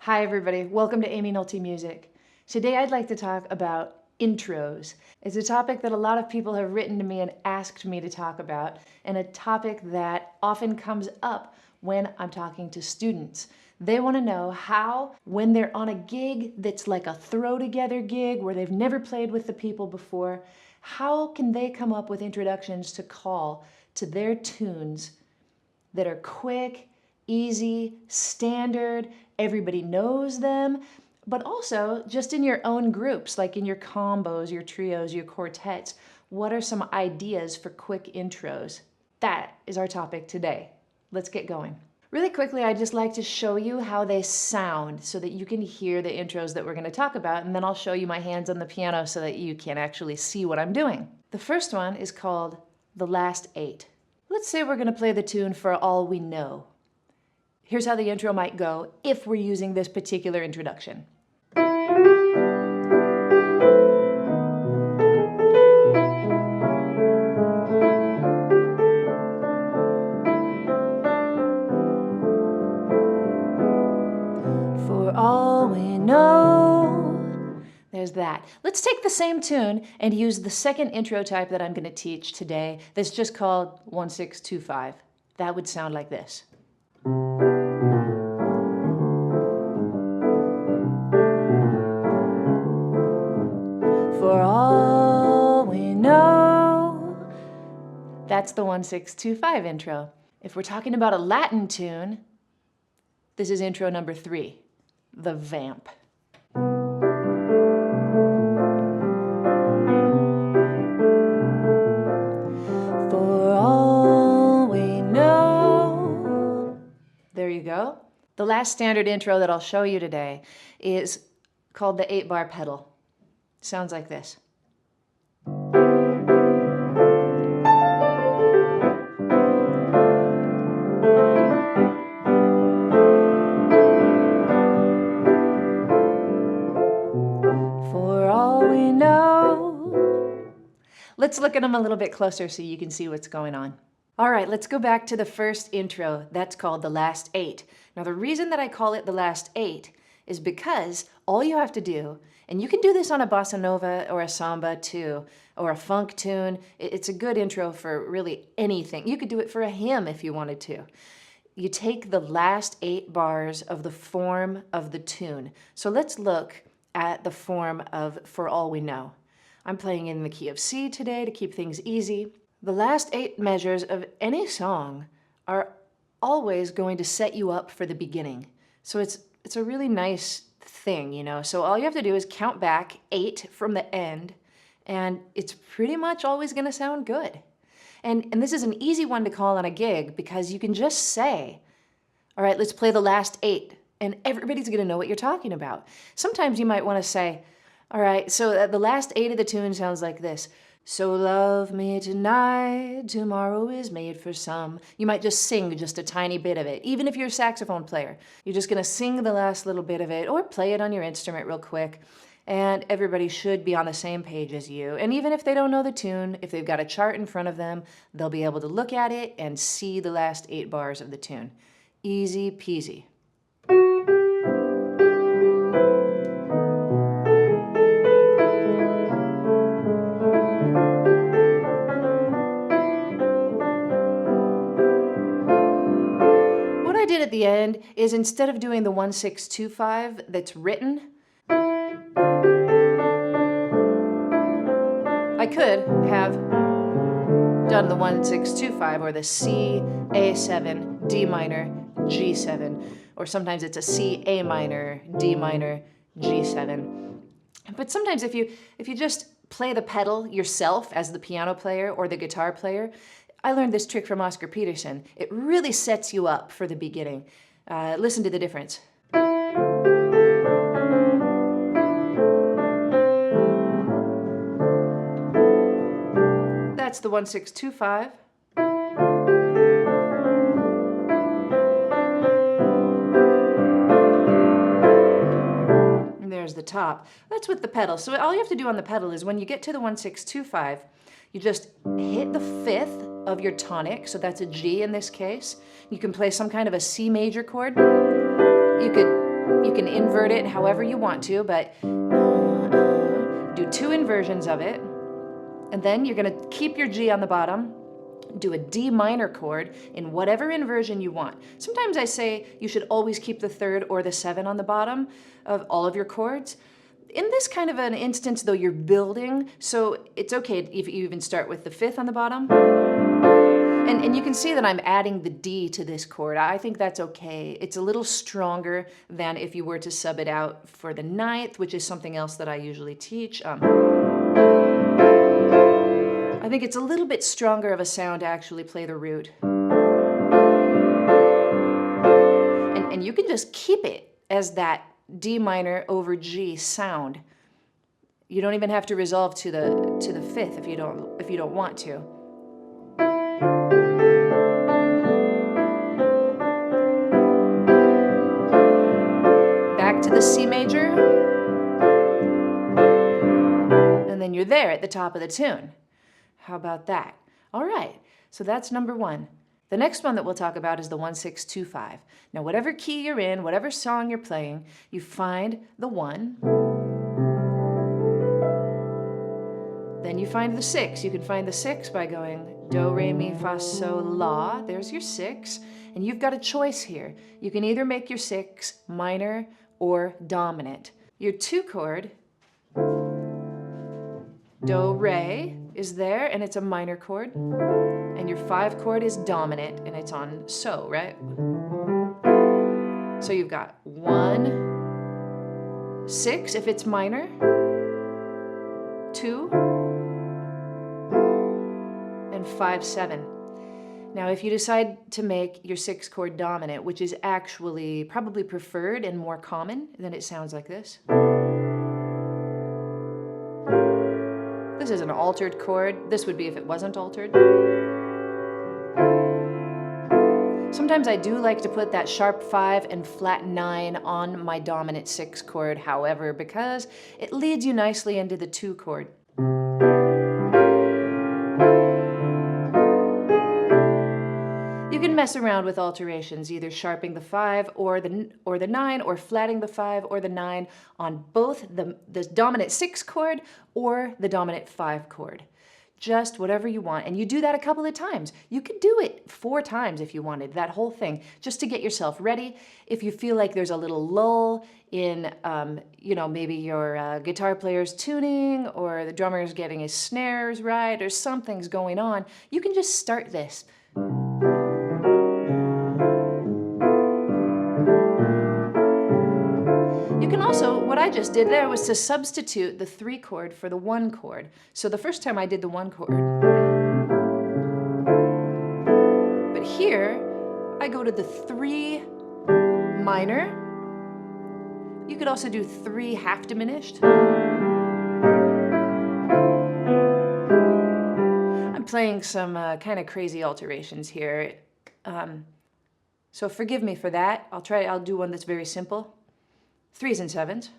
Hi everybody, welcome to Aimee Nolte Music. Today I'd like to talk about intros. It's a topic that a lot of people have written to me and asked me to talk about, and a topic that often comes up when I'm talking to students. They want to know how, when they're on a gig that's like a throw-together gig where they've never played with the people before, how can they come up with introductions to call to their tunes that are quick, easy, standard, everybody knows them, but also just in your own groups, like in your combos, your trios, your quartets, what are some ideas for quick intros? That is our topic today. Let's get going. Really quickly, I'd just like to show you how they sound so that you can hear the intros that we're going to talk about, and then I'll show you my hands on the piano so that you can actually see what I'm doing. The first one is called The Last 8. Let's say we're going to play the tune For All We Know. Here's how the intro might go if we're using this particular introduction. For all we know. There's that. Let's take the same tune and use the second intro type that I'm going to teach today that's just called 1-6-2-5. That would sound like this. For all we know. That's the 1-6-2-5 intro. If we're talking about a Latin tune, this is intro number 3, the vamp. For all we know. There you go. The last standard intro that I'll show you today is called the 8-bar pedal. Sounds like this. For all we know. Let's look at them a little bit closer so you can see what's going on. All right, let's go back to the first intro. That's called The Last 8. Now the reason that I call it The Last 8 is because all you have to do, and you can do this on a bossa nova or a samba too, or a funk tune. It's a good intro for really anything. You could do it for a hymn if you wanted to. You take the last 8 bars of the form of the tune. So let's look at the form of For All We Know. I'm playing in the key of C today to keep things easy. The last 8 measures of any song are always going to set you up for the beginning. So it's a really nice thing, you know. So all you have to do is count back 8 from the end, and it's pretty much always going to sound good. And this is an easy one to call on a gig because you can just say, all right, let's play the last 8, and everybody's going to know what you're talking about. Sometimes you might want to say, all right, so the last 8 of the tune sounds like this. So love me tonight, tomorrow is made for some. You might just sing just a tiny bit of it. Even if you're a saxophone player, you're just gonna sing the last little bit of it or play it on your instrument real quick. And everybody should be on the same page as you. And even if they don't know the tune, if they've got a chart in front of them, they'll be able to look at it and see the last 8 bars of the tune. Easy peasy. At the end is instead of doing the 1-6-2-5 that's written, I could have done the 1-6-2-5 or the C, A7, D minor, G7, or sometimes it's a C, A minor, D minor, G7. But sometimes if you just play the pedal yourself as the piano player or the guitar player, I learned this trick from Oscar Peterson. It really sets you up for the beginning. Listen to the difference. That's the 1-6-2-5. And there's the top. That's with the pedal. So all you have to do on the pedal is when you get to the 1-6-2-5, you just hit the 5th of your tonic, so that's a G in this case. You can play some kind of a C major chord. You could Or you can invert it however you want to, but do 2 inversions of it. And then you're gonna keep your G on the bottom, do a D minor chord in whatever inversion you want. Sometimes I say you should always keep the 3rd or the 7 on the bottom of all of your chords. In this kind of an instance, though, you're building, so it's okay if you even start with the 5th on the bottom. And you can see that I'm adding the D to this chord. I think that's okay. It's a little stronger than if you were to sub it out for the 9th, which is something else that I usually teach. I think it's a little bit stronger of a sound to actually play the root. And you can just keep it as that D minor over G sound. You don't even have to resolve to the 5th if you don't want to. Back to the C major. And then you're there at the top of the tune. How about that? All right, so that's number 1. The next one that we'll talk about is the 1-6-2-5. Now, whatever key you're in, whatever song you're playing, you find the 1. Then you find the 6. You can find the 6 by going Do, Re, Mi, Fa, Sol, La. There's your 6. And you've got a choice here. You can either make your 6 minor or dominant. Your 2 chord, Do, Re, is there, and it's a minor chord. And your 5 chord is dominant, and it's on So, right? So you've got 1, 6 if it's minor, 2, and 5, 7. Now, if you decide to make your 6 chord dominant, which is actually probably preferred and more common, then it sounds like this. This is an altered chord. This would be if it wasn't altered. Sometimes I do like to put that sharp 5 and flat 9 on my dominant 6 chord, however, because it leads you nicely into the 2 chord. You can mess around with alterations, either sharping the 5 or the 9, or flatting the 5 or the 9 on both the dominant 6 chord or the dominant 5 chord. Just whatever you want, and you do that a couple of times. You could do it 4 times if you wanted, that whole thing, just to get yourself ready. If you feel like there's a little lull in, maybe your guitar player's tuning, or the drummer's getting his snares right, or something's going on, you can just start this. You can also, what I just did there was to substitute the 3 chord for the 1 chord. So the first time I did the 1 chord. But here, I go to the 3 minor. You could also do 3 half diminished. I'm playing some kind of crazy alterations here. So forgive me for that. I'll do one that's very simple. 3s and 7s.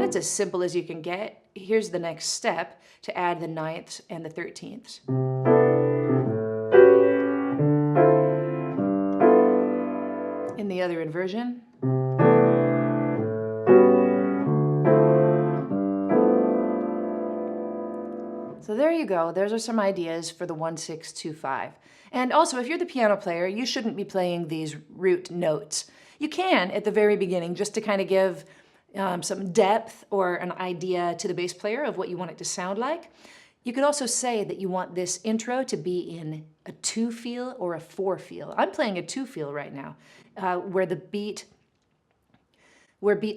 That's as simple as you can get. Here's the next step, to add the 9ths and the 13ths. In the other inversion. So there you go. Those are some ideas for the 1-6-2-5. And also, if you're the piano player, you shouldn't be playing these root notes. You can at the very beginning, just to kind of give some depth or an idea to the bass player of what you want it to sound like. You could also say that you want this intro to be in a 2 feel or a 4 feel. I'm playing a 2 feel right now, where beats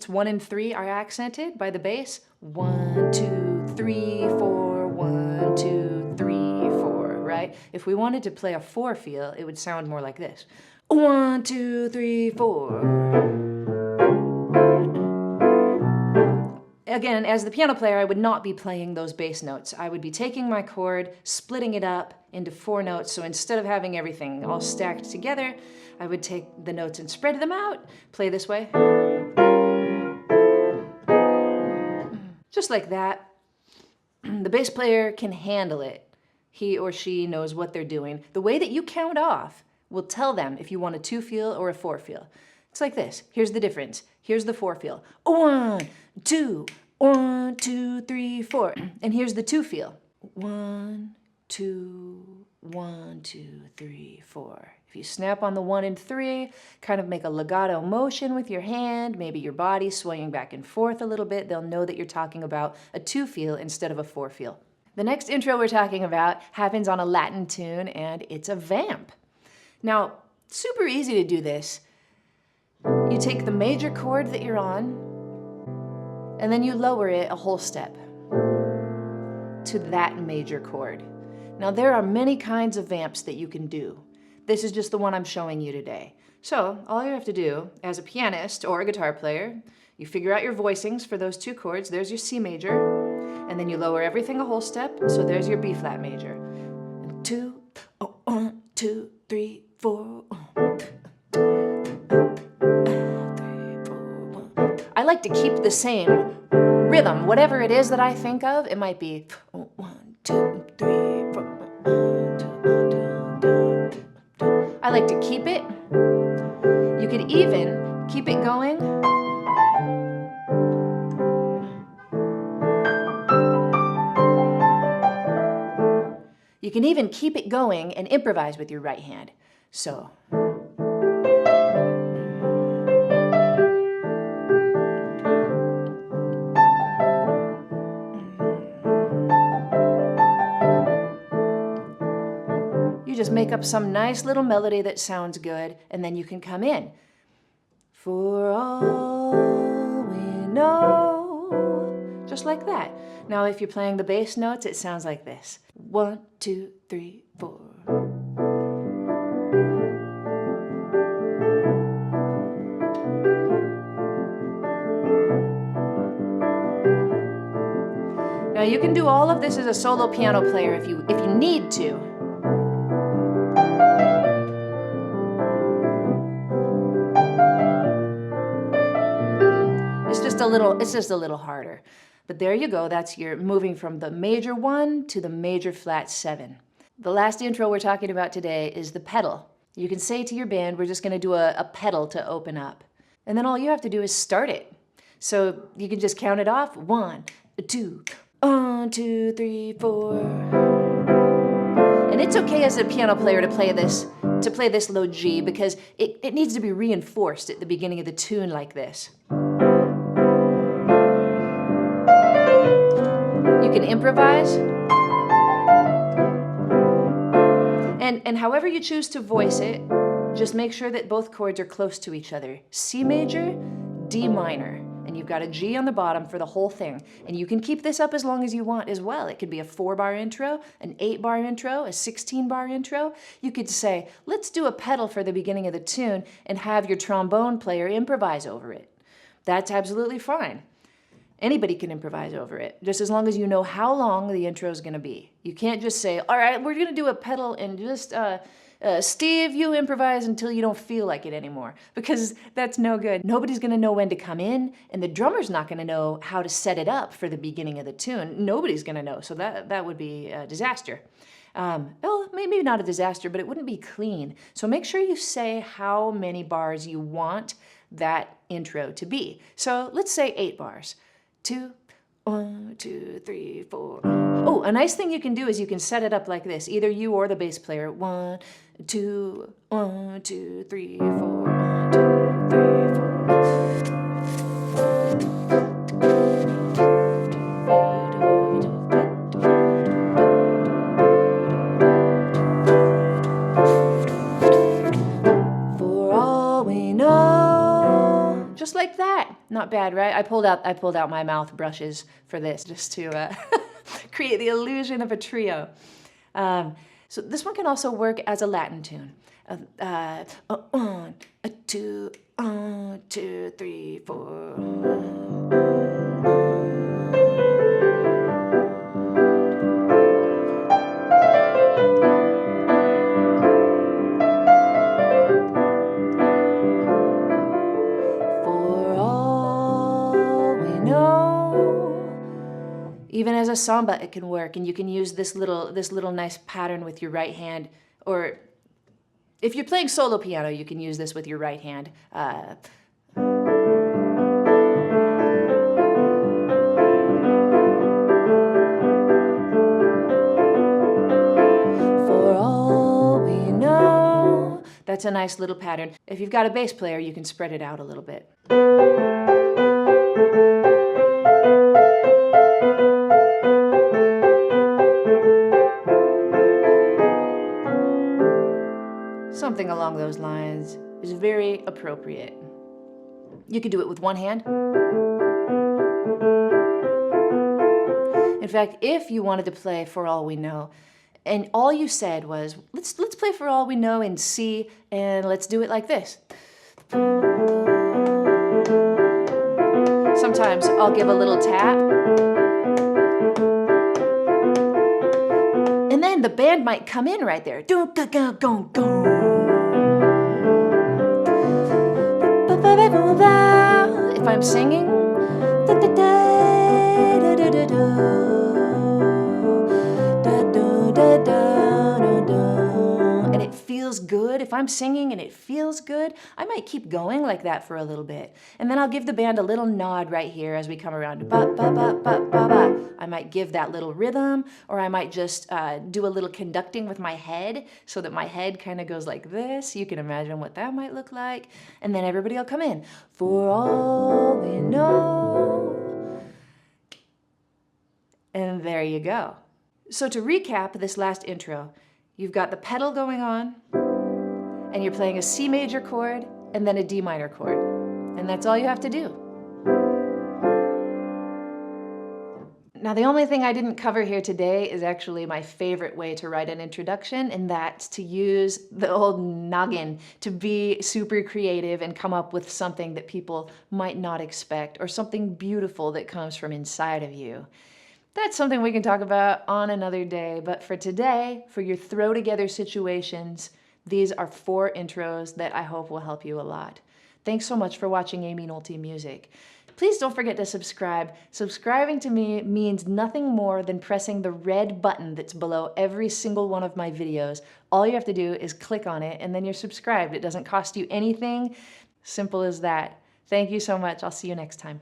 1 and 3 are accented by the bass. 1, 2, 3, 4. 1, 2, 3, 4, right? If we wanted to play a 4 feel, it would sound more like this. 1, 2, 3, 4. Again, as the piano player, I would not be playing those bass notes. I would be taking my chord, splitting it up into 4 notes. So instead of having everything all stacked together, I would take the notes and spread them out, play this way. Just like that. The bass player can handle it. He or she knows what they're doing. The way that you count off will tell them if you want a 2-feel or a 4-feel. It's like this. Here's the difference. Here's the 4-feel. 1, 2, 1, 2, 3, 4. And here's the 2-feel. 1, 2, 1, 2, 3, 4. If you snap on the 1 and 3, kind of make a legato motion with your hand, maybe your body swaying back and forth a little bit, they'll know that you're talking about a 2-feel instead of a 4-feel. The next intro we're talking about happens on a Latin tune, and it's a vamp. Now, super easy to do this. You take the major chord that you're on, and then you lower it a whole step to that major chord. Now, there are many kinds of vamps that you can do. This is just the one I'm showing you today. So, all you have to do, as a pianist or a guitar player, you figure out your voicings for those 2 chords. There's your C major, and then you lower everything a whole step, so there's your B flat major. And 2, 1, 2, 3, 4. I like to keep the same rhythm, whatever it is that I think of. It might be 1, 2, 3, 4. I like to keep it. You could even keep it going. You can even keep it going and improvise with your right hand. So. You just make up some nice little melody that sounds good, and then you can come in. For all we know. Just like that. Now, if you're playing the bass notes, it sounds like this. 1, 2, 3, 4. Now, you can do all of this as a solo piano player if you need to. It's just a little harder. But there you go, that's your moving from the major 1 to the major flat 7. The last intro we're talking about today is the pedal. You can say to your band, we're just gonna do a pedal to open up. And then all you have to do is start it. So you can just count it off. 1, 2, 1, 2, 3, 4. And it's okay as a piano player to play this low G, because it needs to be reinforced at the beginning of the tune like this. You can improvise. And however you choose to voice it, just make sure that both chords are close to each other. C major, D minor. And you've got a G on the bottom for the whole thing. And you can keep this up as long as you want as well. It could be a 4-bar intro, an 8-bar intro, a 16-bar intro. You could say, let's do a pedal for the beginning of the tune and have your trombone player improvise over it. That's absolutely fine. Anybody can improvise over it, just as long as you know how long the intro is going to be. You can't just say, all right, we're going to do a pedal and just, Steve, you improvise until you don't feel like it anymore, because that's no good. Nobody's going to know when to come in, and the drummer's not going to know how to set it up for the beginning of the tune. Nobody's going to know, so that would be a disaster. Well, maybe not a disaster, but it wouldn't be clean. So make sure you say how many bars you want that intro to be. So let's say 8 bars. 2, 1, 2, 3, 4. Oh, a nice thing you can do is you can set it up like this, either you or the bass player. 1, 2, 1, 2, 3, 4, 1, 2, 3, 4. For all we know. Just like that. Not bad, right? I pulled out my mouth brushes for this, just to create the illusion of a trio. So this one can also work as a Latin tune. 1, 2, 1, 2, 3, 4. Even as a samba, it can work, and you can use this little nice pattern with your right hand, or if you're playing solo piano, you can use this with your right hand. For all we know. That's a nice little pattern. If you've got a bass player, you can spread it out a little bit. Something along those lines is very appropriate. You could do it with one hand. In fact, if you wanted to play For All We Know, and all you said was, let's play For All We Know in C, and let's do it like this. Sometimes I'll give a little tap, and then the band might come in right there. If I'm singing, and it feels good, if I'm singing and it feels good, I might keep going like that for a little bit. And then I'll give the band a little nod right here as we come around. Ba, ba, ba, ba, ba, ba. I might give that little rhythm, or I might just do a little conducting with my head so that my head kind of goes like this. You can imagine what that might look like. And then everybody will come in. For all we know. And there you go. So to recap this last intro, you've got the pedal going on, and you're playing a C major chord and then a D minor chord. And that's all you have to do. Now, the only thing I didn't cover here today is actually my favorite way to write an introduction, and that's to use the old noggin to be super creative and come up with something that people might not expect, or something beautiful that comes from inside of you. That's something we can talk about on another day, but for today, for your throw together situations, these are 4 intros that I hope will help you a lot. Thanks so much for watching Aimee Nolte Music. Please don't forget to subscribe. Subscribing to me means nothing more than pressing the red button that's below every single one of my videos. All you have to do is click on it and then you're subscribed. It doesn't cost you anything. Simple as that. Thank you so much. I'll see you next time.